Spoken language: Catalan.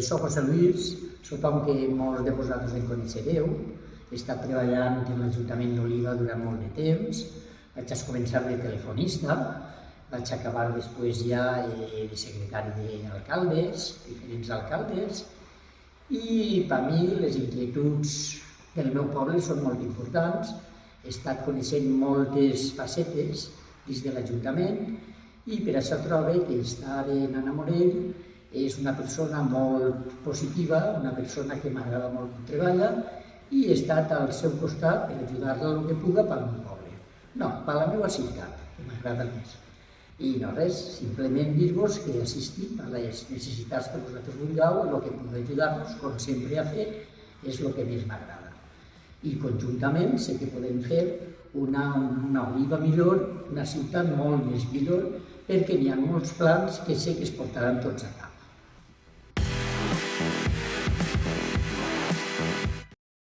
Soc a Sant Lluís, suponc que molts de vosaltres em coneixereu. He estat treballant en l'Ajuntament d'Oliva durant molt de temps. Vaig començar de telefonista, vaig acabar després ja de secretari d'alcaldes, diferents alcaldes, i per mi les inquietuds del meu poble són molt importants. He estat coneixent moltes facetes dins de l'Ajuntament i per això trobo que estar en Anna Morell és una persona molt positiva, una persona que m'agrada molt com treballa, i he estat al seu costat per ajudar-la el que puga pel meu poble. No, per la meva ciutat, que m'agrada més. I no res, simplement dir-vos que he assistit a les necessitats que vosaltres vulgueu, el que puc ajudar-vos, com sempre he fet, és el que més m'agrada. I conjuntament sé que podem fer una Oliva millor, una ciutat molt més millor, perquè n'hi ha molts plans que sé que es portaran tots a cap.